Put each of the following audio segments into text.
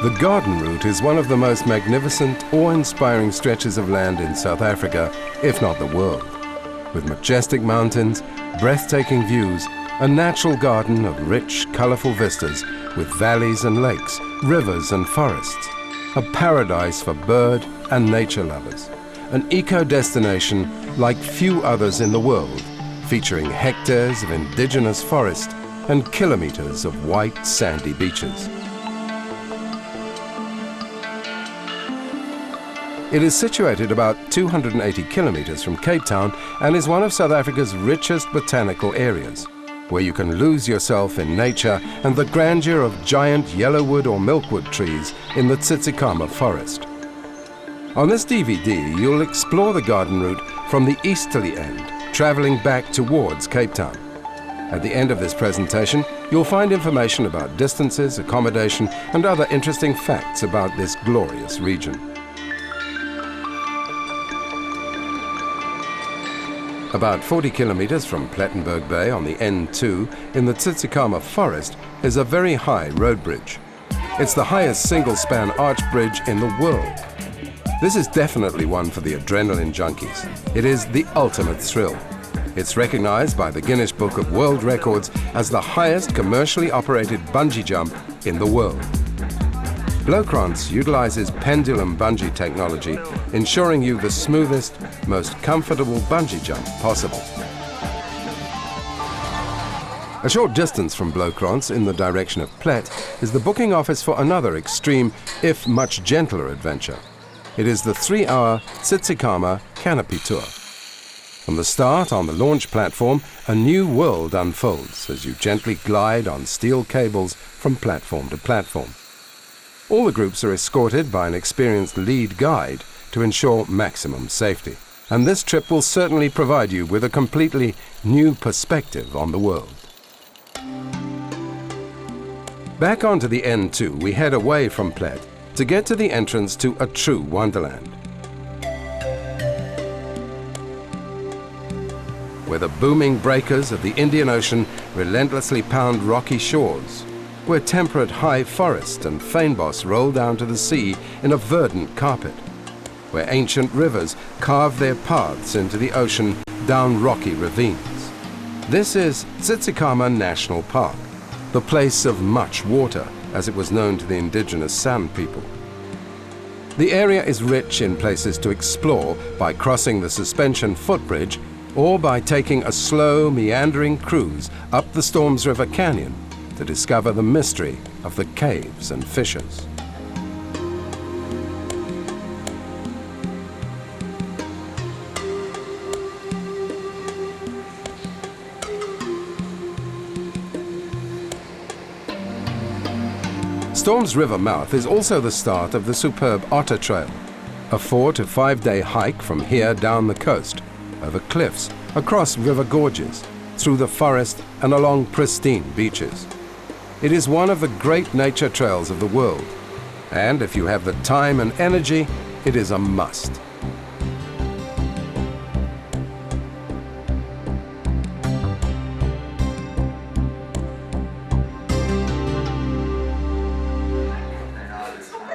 The Garden Route is one of the most magnificent, awe-inspiring stretches of land in South Africa, if not the world. With majestic mountains, breathtaking views, a natural garden of rich, colorful vistas with valleys and lakes, rivers and forests. A paradise for bird and nature lovers. An eco-destination like few others in the world, featuring hectares of indigenous forest and kilometers of white, sandy beaches. It is situated about 280 kilometers from Cape Town and is one of South Africa's richest botanical areas, where you can lose yourself in nature and the grandeur of giant yellowwood or milkwood trees in the Tsitsikamma forest. On this DVD, you'll explore the garden route from the easterly end, traveling back towards Cape Town. At the end of this presentation, you'll find information about distances, accommodation, and other interesting facts about this glorious region. About 40 kilometers from Plettenberg Bay on the N2 in the Tsitsikamma forest is a very high road bridge. It's the highest single-span arch bridge in the world. This is definitely one for the adrenaline junkies. It is the ultimate thrill. It's recognized by the Guinness Book of World Records as the highest commercially operated bungee jump in the world. Blokrantz utilizes pendulum bungee technology, ensuring you the smoothest, most comfortable bungee jump possible. A short distance from Blokrantz in the direction of Plet is the booking office for another extreme, if much gentler adventure. It is the 3-hour Tsitsikamma Canopy Tour. From the start on the launch platform, a new world unfolds as you gently glide on steel cables from platform to platform. All the groups are escorted by an experienced lead guide to ensure maximum safety. And this trip will certainly provide you with a completely new perspective on the world. Back onto the N2, we head away from Plet to get to the entrance to a true wonderland, where the booming breakers of the Indian Ocean relentlessly pound rocky shores, where temperate high forest and fynbos roll down to the sea in a verdant carpet, where ancient rivers carve their paths into the ocean down rocky ravines. This is Tsitsikamma National Park, the place of much water, as it was known to the indigenous San people. The area is rich in places to explore by crossing the suspension footbridge or by taking a slow, meandering cruise up the Storms River Canyon to discover the mystery of the caves and fissures. Storms River mouth is also the start of the superb Otter Trail, a 4 to 5 day hike from here down the coast, over cliffs, across river gorges, through the forest and along pristine beaches. It is one of the great nature trails of the world, and if you have the time and energy, it is a must.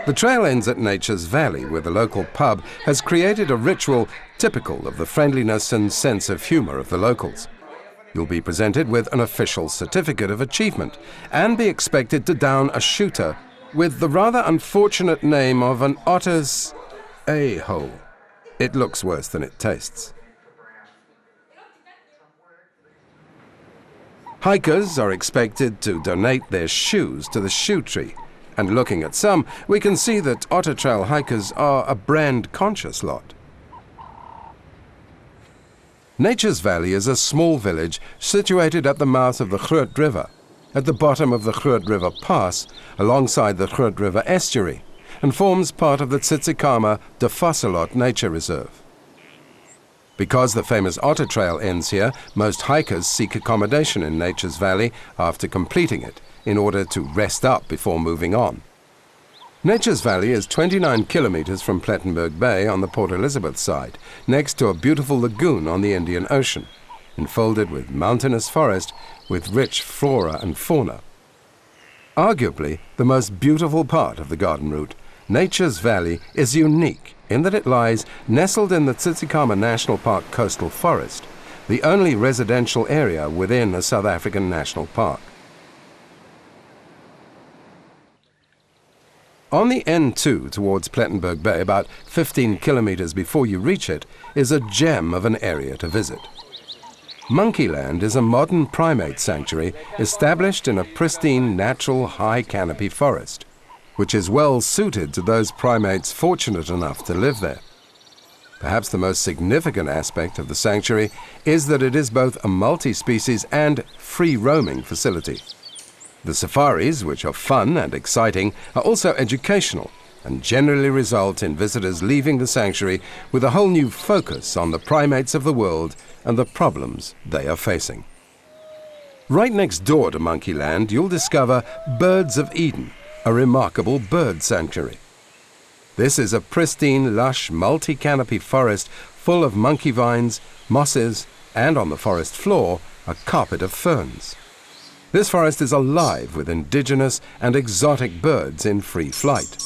The trail ends at Nature's Valley, where the local pub has created a ritual typical of the friendliness and sense of humor of the locals. You'll be presented with an official certificate of achievement and be expected to down a shooter with the rather unfortunate name of an otter's a-hole. It looks worse than it tastes. Hikers are expected to donate their shoes to the shoe tree, and looking at some, we can see that Otter Trail hikers are a brand-conscious lot. Nature's Valley is a small village situated at the mouth of the Groot River, at the bottom of the Groot River Pass, alongside the Groot River estuary, and forms part of the Tsitsikamma de Vasselot Nature Reserve. Because the famous Otter Trail ends here, most hikers seek accommodation in Nature's Valley after completing it, in order to rest up before moving on. Nature's Valley is 29 kilometers from Plettenberg Bay on the Port Elizabeth side, next to a beautiful lagoon on the Indian Ocean, enfolded with mountainous forest with rich flora and fauna. Arguably the most beautiful part of the garden route, Nature's Valley is unique in that it lies nestled in the Tsitsikamma National Park coastal forest, the only residential area within a South African national park. On the N2 towards Plettenberg Bay, about 15 kilometers before you reach it, is a gem of an area to visit. Monkeyland is a modern primate sanctuary established in a pristine natural high canopy forest, which is well suited to those primates fortunate enough to live there. Perhaps the most significant aspect of the sanctuary is that it is both a multi-species and free-roaming facility. The safaris, which are fun and exciting, are also educational and generally result in visitors leaving the sanctuary with a whole new focus on the primates of the world and the problems they are facing. Right next door to Monkeyland, you'll discover Birds of Eden, a remarkable bird sanctuary. This is a pristine, lush, multi-canopy forest full of monkey vines, mosses, and on the forest floor, a carpet of ferns. This forest is alive with indigenous and exotic birds in free flight.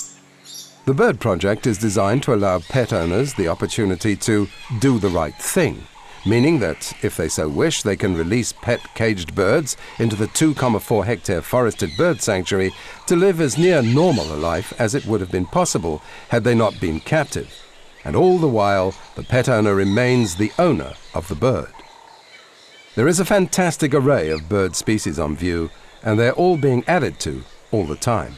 The Bird Project is designed to allow pet owners the opportunity to do the right thing, meaning that, if they so wish, they can release pet caged birds into the 2.4 hectare forested bird sanctuary to live as near normal a life as it would have been possible had they not been captive. And all the while, the pet owner remains the owner of the bird. There is a fantastic array of bird species on view, and they're all being added to all the time.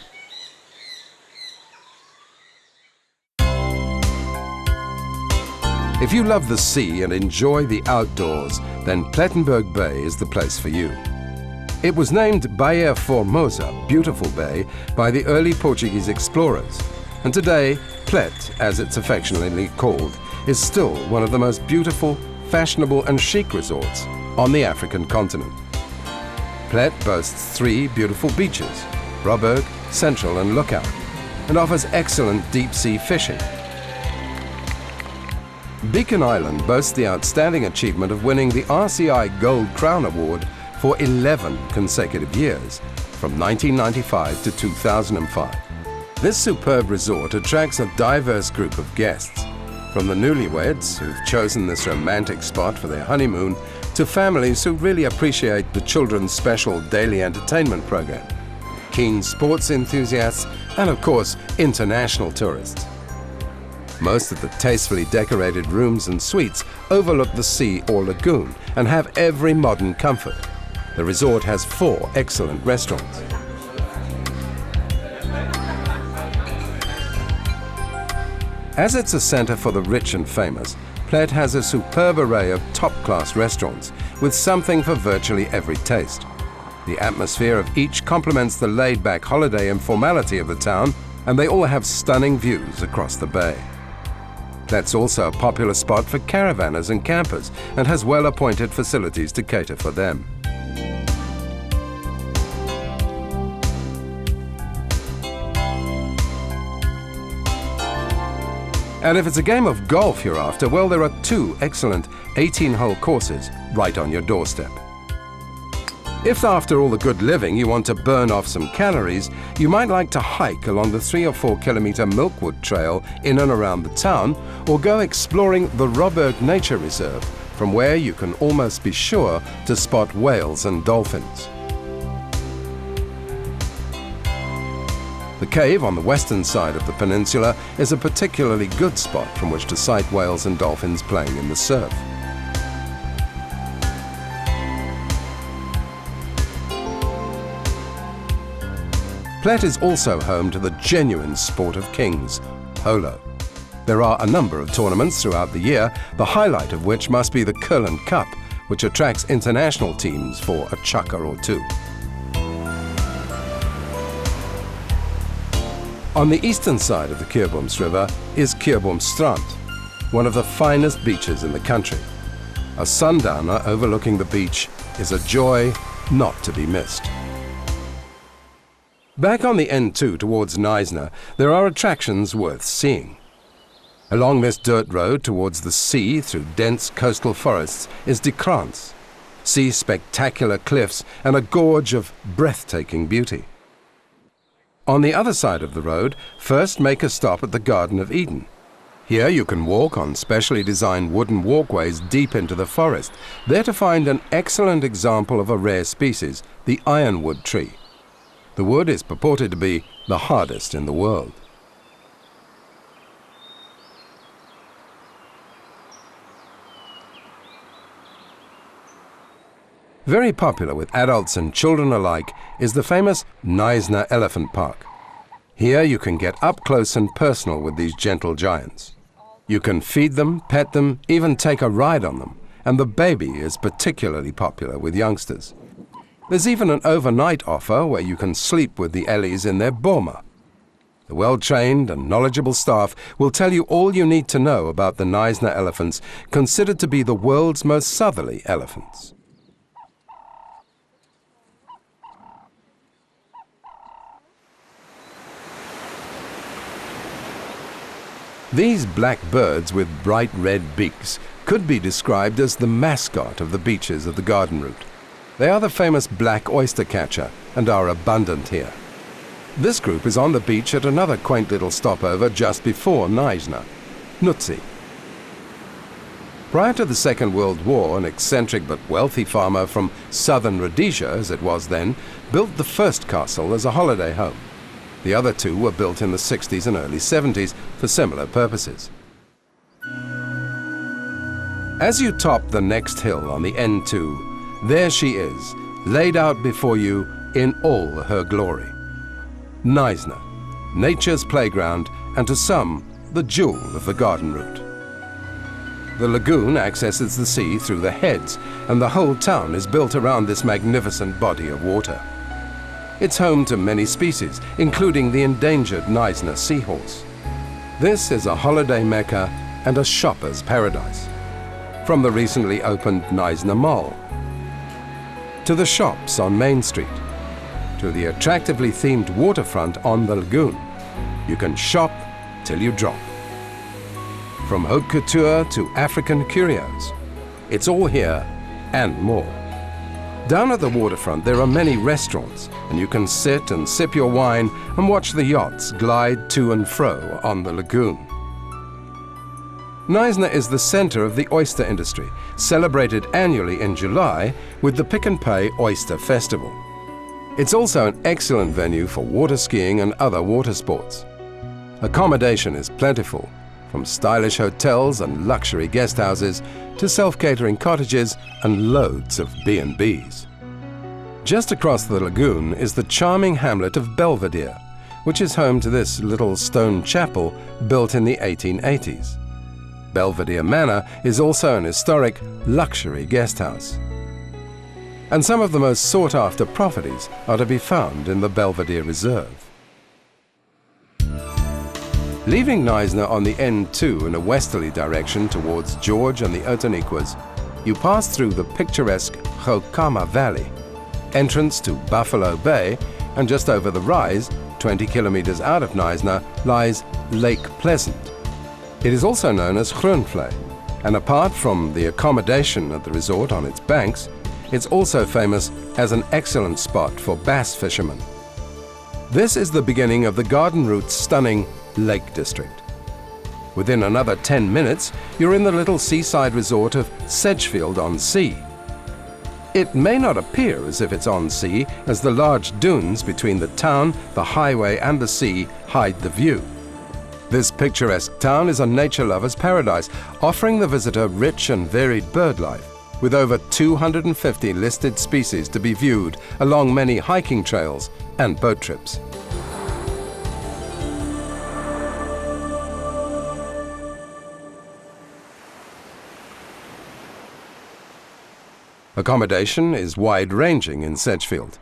If you love the sea and enjoy the outdoors, then Plettenberg Bay is the place for you. It was named Baía Formosa, Beautiful Bay, by the early Portuguese explorers, and today, Plet, as it's affectionately called, is still one of the most beautiful, fashionable and chic resorts on the African continent. Plet boasts 3 beautiful beaches, Robberg, Central and Lookout, and offers excellent deep-sea fishing. Beacon Island boasts the outstanding achievement of winning the RCI Gold Crown Award for 11 consecutive years, from 1995 to 2005. This superb resort attracts a diverse group of guests, from the newlyweds who've chosen this romantic spot for their honeymoon to families who really appreciate the children's special daily entertainment program, keen sports enthusiasts, and of course, international tourists. Most of the tastefully decorated rooms and suites overlook the sea or lagoon and have every modern comfort. The resort has 4 excellent restaurants. As it's a center for the rich and famous, Plet has a superb array of top-class restaurants with something for virtually every taste. The atmosphere of each complements the laid-back holiday informality of the town, and they all have stunning views across the bay. Plet's also a popular spot for caravanners and campers and has well-appointed facilities to cater for them. And if it's a game of golf you're after, well, there are 2 excellent 18-hole courses right on your doorstep. If after all the good living you want to burn off some calories, you might like to hike along the 3 or 4 kilometer Milkwood Trail in and around the town, or go exploring the Robberg Nature Reserve, from where you can almost be sure to spot whales and dolphins. The cave on the western side of the peninsula is a particularly good spot from which to sight whales and dolphins playing in the surf. Plet is also home to the genuine sport of kings, polo. There are a number of tournaments throughout the year, the highlight of which must be the Curland Cup, which attracts international teams for a chukker or 2. On the eastern side of the Keurboms River is Keurboomstrand, one of the finest beaches in the country. A sundowner overlooking the beach is a joy not to be missed. Back on the N2 towards Knysna, there are attractions worth seeing. Along this dirt road towards the sea through dense coastal forests is De Krans. See spectacular cliffs and a gorge of breathtaking beauty. On the other side of the road, first make a stop at the Garden of Eden. Here you can walk on specially designed wooden walkways deep into the forest, there to find an excellent example of a rare species, the ironwood tree. The wood is purported to be the hardest in the world. Very popular with adults and children alike is the famous Knysna Elephant Park. Here you can get up close and personal with these gentle giants. You can feed them, pet them, even take a ride on them, and the baby is particularly popular with youngsters. There's even an overnight offer where you can sleep with the Ellies in their boma. The well-trained and knowledgeable staff will tell you all you need to know about the Knysna elephants, considered to be the world's most southerly elephants. These black birds with bright red beaks could be described as the mascot of the beaches of the garden route. They are the famous black oyster catcher and are abundant here. This group is on the beach at another quaint little stopover just before Knysna, Nutsi. Prior to the Second World War, an eccentric but wealthy farmer from southern Rhodesia, as it was then, built the first castle as a holiday home. The other two were built in the 60s and early 70s for similar purposes. As you top the next hill on the N2, there she is, laid out before you in all her glory. Knysna, nature's playground, and to some, the jewel of the garden route. The lagoon accesses the sea through the heads, and the whole town is built around this magnificent body of water. It's home to many species, including the endangered Knysna seahorse. This is a holiday mecca and a shopper's paradise. From the recently opened Knysna Mall, to the shops on Main Street, to the attractively themed waterfront on the lagoon, you can shop till you drop. From haute couture to African curios, it's all here and more. Down at the waterfront there are many restaurants, and you can sit and sip your wine and watch the yachts glide to and fro on the lagoon. Knysna is the center of the oyster industry, celebrated annually in July with the Pick and Pay Oyster Festival. It's also an excellent venue for water skiing and other water sports. Accommodation is plentiful, from stylish hotels and luxury guest houses to self-catering cottages and loads of B&Bs. Just across the lagoon is the charming hamlet of Belvedere, which is home to this little stone chapel built in the 1880s. Belvedere Manor is also an historic luxury guest house. And some of the most sought-after properties are to be found in the Belvedere Reserve. Leaving Knysna on the N2 in a westerly direction towards George and the Outeniquas, you pass through the picturesque Chokama Valley, entrance to Buffalo Bay, and just over the rise, 20 kilometers out of Knysna, lies Lake Pleasant. It is also known as Groenvlei, and apart from the accommodation at the resort on its banks, it's also famous as an excellent spot for bass fishermen. This is the beginning of the garden route's stunning Lake District. Within another 10 minutes, you're in the little seaside resort of Sedgefield-on-Sea. It may not appear as if it's on sea, as the large dunes between the town, the highway and the sea hide the view. This picturesque town is a nature lover's paradise, offering the visitor rich and varied bird life, with over 250 listed species to be viewed along many hiking trails and boat trips. Accommodation is wide-ranging in Sedgefield.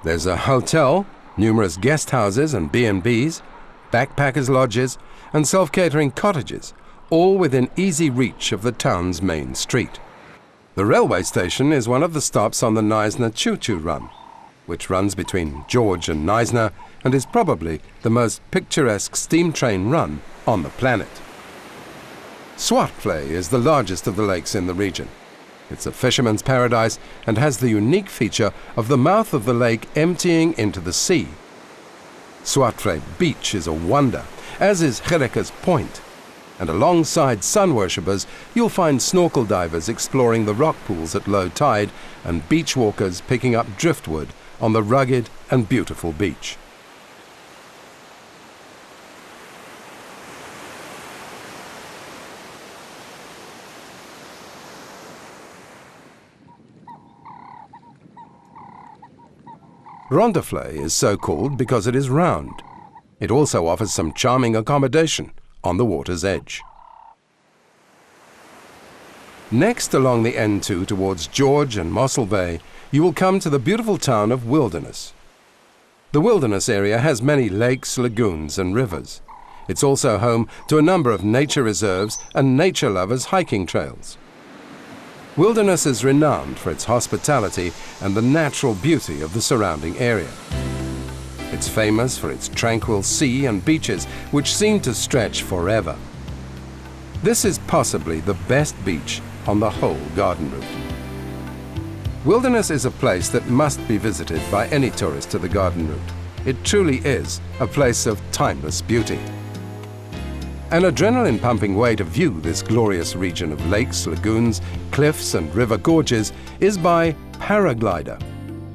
There's a hotel, numerous guest houses and B&Bs, backpackers' lodges, and self-catering cottages, all within easy reach of the town's main street. The railway station is one of the stops on the Knysna Choo-Choo Run, which runs between George and Knysna and is probably the most picturesque steam train run on the planet. Swartvlei is the largest of the lakes in the region. It's a fisherman's paradise and has the unique feature of the mouth of the lake emptying into the sea. Suatre Beach is a wonder, as is Gereka's Point. And alongside sun worshippers, you'll find snorkel divers exploring the rock pools at low tide and beach walkers picking up driftwood on the rugged and beautiful beach. Rondaflei is so called because it is round. It also offers some charming accommodation on the water's edge. Next along the N2 towards George and Mossel Bay, you will come to the beautiful town of Wilderness. The Wilderness area has many lakes, lagoons and rivers. It's also home to a number of nature reserves and nature lovers' hiking trails. Wilderness is renowned for its hospitality and the natural beauty of the surrounding area. It's famous for its tranquil sea and beaches, which seem to stretch forever. This is possibly the best beach on the whole garden route. Wilderness is a place that must be visited by any tourist to the garden route. It truly is a place of timeless beauty. An adrenaline-pumping way to view this glorious region of lakes, lagoons, cliffs and river gorges is by paraglider.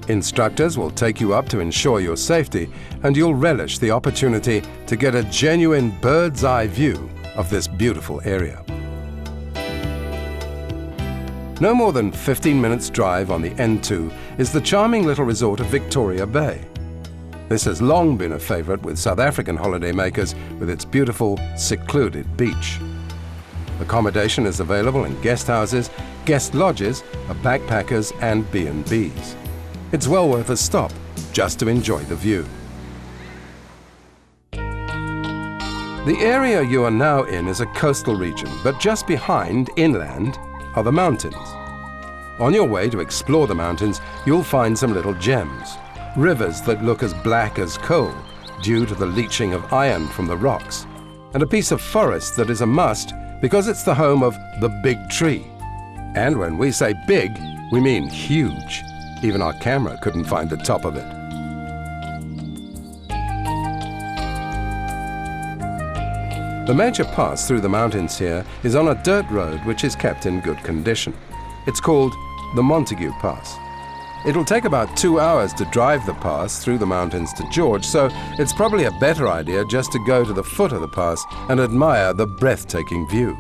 Instructors will take you up to ensure your safety, and you'll relish the opportunity to get a genuine bird's-eye view of this beautiful area. No more than 15 minutes drive on the N2 is the charming little resort of Victoria Bay. This has long been a favorite with South African holidaymakers with its beautiful, secluded beach. Accommodation is available in guest houses, guest lodges, backpackers and B&Bs. It's well worth a stop just to enjoy the view. The area you are now in is a coastal region, but just behind, inland, are the mountains. On your way to explore the mountains, you'll find some little gems. Rivers that look as black as coal due to the leaching of iron from the rocks, and a piece of forest that is a must because it's the home of the big tree. And when we say big, we mean huge. Even our camera couldn't find the top of it. The major pass through the mountains here is on a dirt road which is kept in good condition. It's called the Montague Pass. It'll take about 2 hours to drive the pass through the mountains to George, so it's probably a better idea just to go to the foot of the pass and admire the breathtaking view.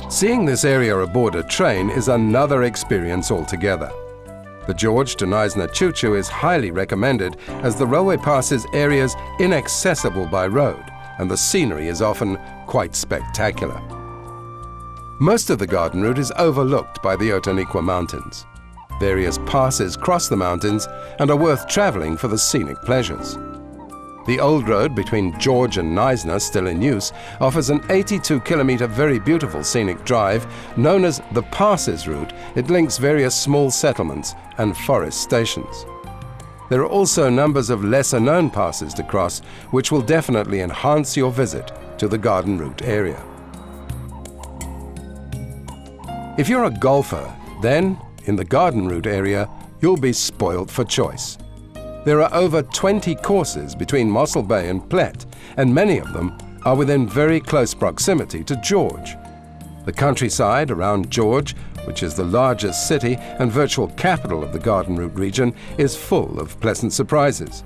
Seeing this area aboard a train is another experience altogether. The George to Knysna choo-choo is highly recommended as the railway passes areas inaccessible by road, and the scenery is often quite spectacular. Most of the garden route is overlooked by the Outeniqua Mountains. Various passes cross the mountains and are worth travelling for the scenic pleasures. The old road between George and Knysna, still in use, offers an 82-kilometre very beautiful scenic drive known as the Passes Route. It links various small settlements and forest stations. There are also numbers of lesser-known passes to cross, which will definitely enhance your visit to the garden route area. If you're a golfer, then, in the garden route area, you'll be spoilt for choice. There are over 20 courses between Mossel Bay and Plett, and many of them are within very close proximity to George. The countryside around George, which is the largest city and virtual capital of the garden route region, is full of pleasant surprises.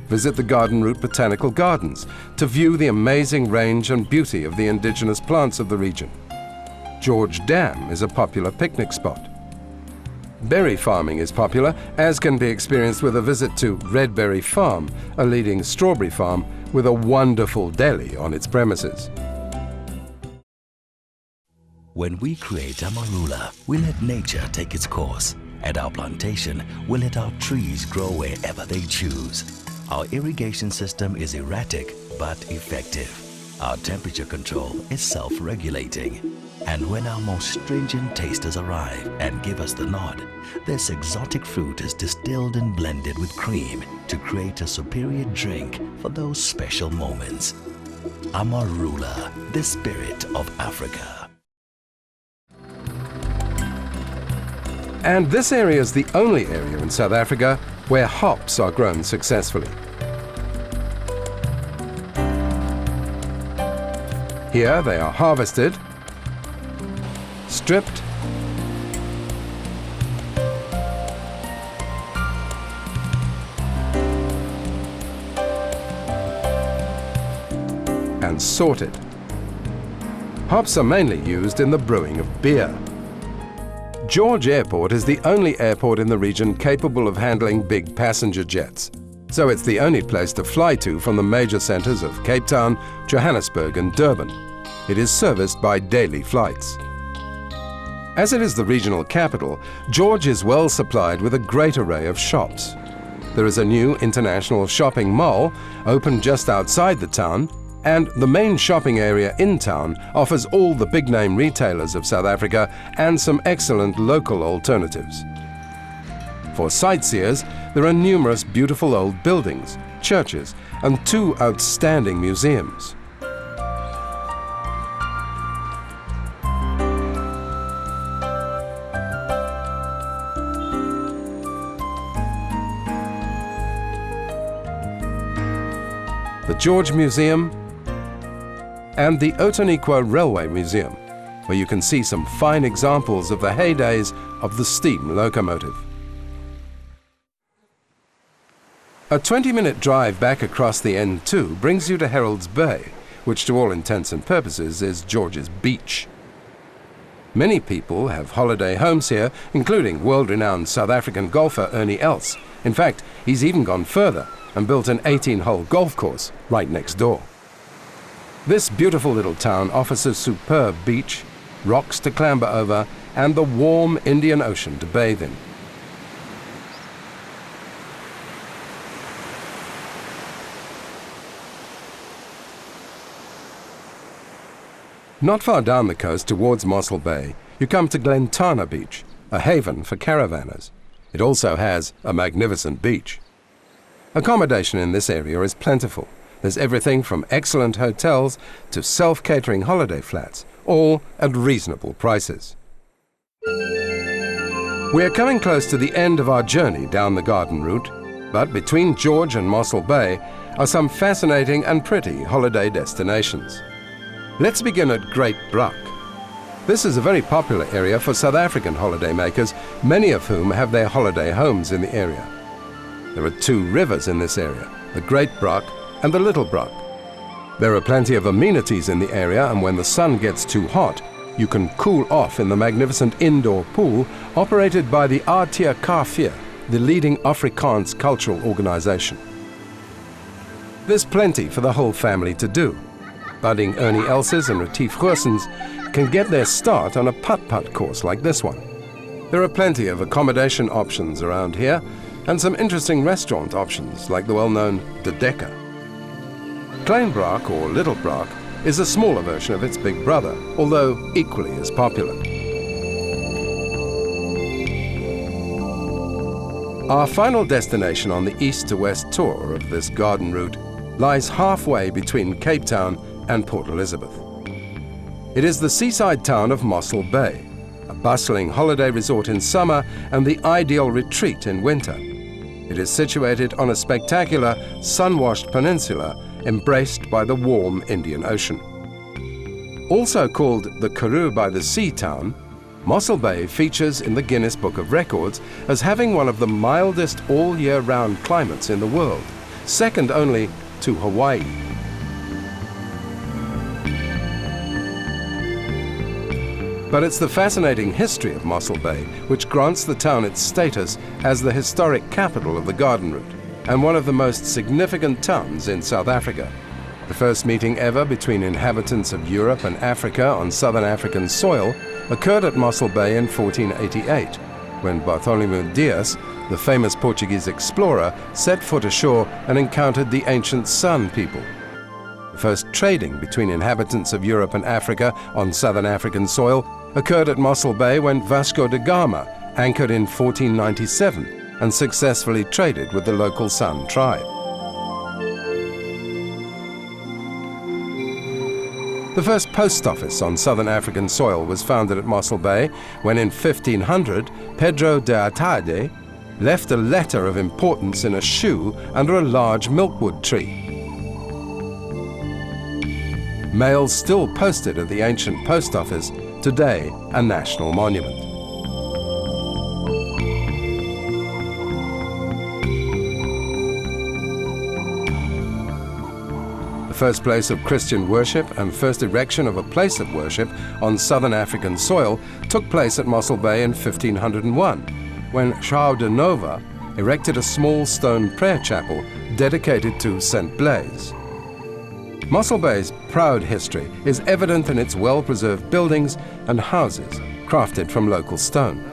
Visit the Garden Route Botanical Gardens to view the amazing range and beauty of the indigenous plants of the region. George Dam is a popular picnic spot. Berry farming is popular, as can be experienced with a visit to Redberry Farm, a leading strawberry farm with a wonderful deli on its premises. When we create Amarula, we let nature take its course. At our plantation, we let our trees grow wherever they choose. Our irrigation system is erratic but effective. Our temperature control is self-regulating. And when our most stringent tasters arrive and give us the nod, this exotic fruit is distilled and blended with cream to create a superior drink for those special moments. Amarula, the spirit of Africa. And this area is the only area in South Africa where hops are grown successfully. Here they are harvested, stripped, and sorted. Hops are mainly used in the brewing of beer. George Airport is the only airport in the region capable of handling big passenger jets, so it's the only place to fly to from the major centres of Cape Town, Johannesburg and Durban. It is serviced by daily flights. As it is the regional capital, George is well supplied with a great array of shops. There is a new international shopping mall opened just outside the town, and the main shopping area in town offers all the big-name retailers of South Africa and some excellent local alternatives. For sightseers, there are numerous beautiful old buildings, churches, and 2 outstanding museums. The George Museum and the Outeniqua Railway Museum, where you can see some fine examples of the heydays of the steam locomotive. A 20-minute drive back across the N2 brings you to Herald's Bay, which to all intents and purposes is George's beach. Many people have holiday homes here, including world-renowned South African golfer Ernie Els. In fact, he's even gone further and built an 18-hole golf course right next door. This beautiful little town offers a superb beach, rocks to clamber over, and the warm Indian Ocean to bathe in. Not far down the coast towards Mossel Bay, you come to Glentana Beach, a haven for caravanners. It also has a magnificent beach. Accommodation in this area is plentiful. There's everything from excellent hotels to self-catering holiday flats, all at reasonable prices. We are coming close to the end of our journey down the garden route, but between George and Mossel Bay are some fascinating and pretty holiday destinations. Let's begin at Great Brak. This is a very popular area for South African holidaymakers, many of whom have their holiday homes in the area. There are 2 rivers in this area, the Great Brak and the Little Brak. There are plenty of amenities in the area, and when the sun gets too hot, you can cool off in the magnificent indoor pool operated by the RTKV, the leading Afrikaans cultural organization. There's plenty for the whole family to do. Budding Ernie Elses and Retief Goossens can get their start on a putt-putt course like this one. There are plenty of accommodation options around here, and some interesting restaurant options like the well-known De Dekker. Klein Brak, or Little Brak, is a smaller version of its big brother, although equally as popular. Our final destination on the east to west tour of this garden route lies halfway between Cape Town and Port Elizabeth. It is the seaside town of Mossel Bay, a bustling holiday resort in summer and the ideal retreat in winter. It is situated on a spectacular, sun-washed peninsula embraced by the warm Indian Ocean. Also called the Karoo by the Sea town, Mossel Bay features in the Guinness Book of Records as having one of the mildest all-year-round climates in the world, second only to Hawaii. But it's the fascinating history of Mossel Bay which grants the town its status as the historic capital of the garden route and one of the most significant towns in South Africa. The first meeting ever between inhabitants of Europe and Africa on southern African soil occurred at Mossel Bay in 1488, when Bartholomew Dias, the famous Portuguese explorer, set foot ashore and encountered the ancient San people. The first trading between inhabitants of Europe and Africa on southern African soil occurred at Mossel Bay when Vasco da Gama anchored in 1497 and successfully traded with the local San tribe. The first post office on southern African soil was founded at Mossel Bay when in 1500 Pedro de Atade left a letter of importance in a shoe under a large milkwood tree. Mails still posted at the ancient post office, today a national monument. The first place of Christian worship and first erection of a place of worship on southern African soil took place at Mossel Bay in 1501, when João de Nova erected a small stone prayer chapel dedicated to St. Blaise. Mossel Bay's proud history is evident in its well-preserved buildings and houses crafted from local stone.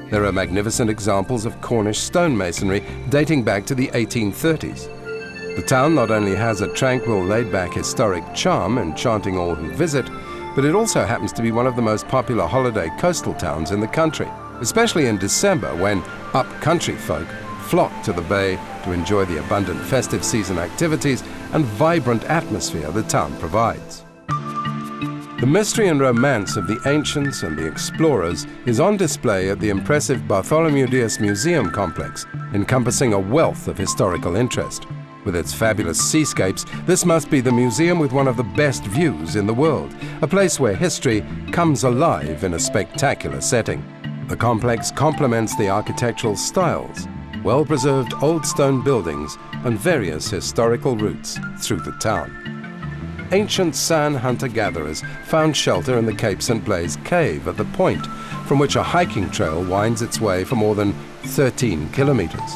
There are magnificent examples of Cornish stonemasonry dating back to the 1830s. The town not only has a tranquil, laid-back historic charm enchanting all who visit, but it also happens to be one of the most popular holiday coastal towns in the country, especially in December when up-country folk flock to the bay to enjoy the abundant festive season activities and vibrant atmosphere the town provides. The mystery and romance of the ancients and the explorers is on display at the impressive Bartholomew Dias Museum complex, encompassing a wealth of historical interest. With its fabulous seascapes, this must be the museum with one of the best views in the world, a place where history comes alive in a spectacular setting. The complex complements the architectural styles, well-preserved old stone buildings and various historical routes through the town. Ancient San hunter-gatherers found shelter in the Cape St. Blaise cave at the point, from which a hiking trail winds its way for more than 13 kilometers.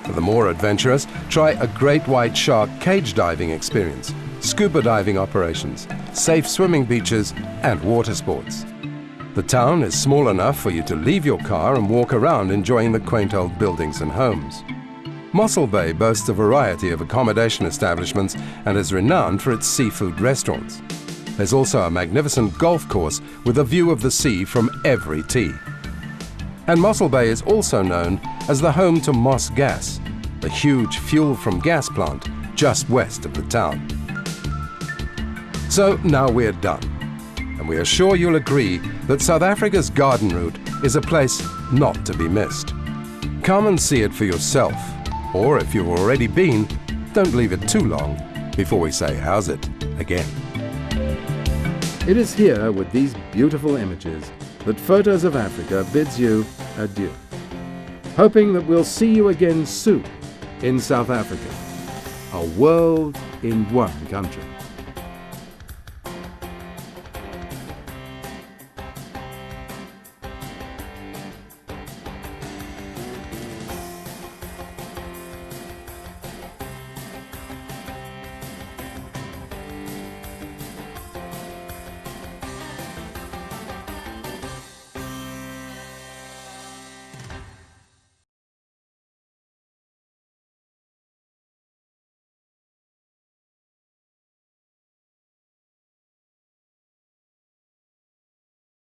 For the more adventurous, try a great white shark cage diving experience, scuba diving operations, safe swimming beaches and water sports. The town is small enough for you to leave your car and walk around enjoying the quaint old buildings and homes. Mossel Bay boasts a variety of accommodation establishments and is renowned for its seafood restaurants. There's also a magnificent golf course with a view of the sea from every tee. And Mossel Bay is also known as the home to Moss Gas, the huge fuel from gas plant just west of the town. So now we're done. And we are sure you'll agree that South Africa's garden route is a place not to be missed. Come and see it for yourself, or if you've already been, don't leave it too long before we say how's it again. It is here with these beautiful images that Photos of Africa bids you adieu, hoping that we'll see you again soon in South Africa, a world in one country.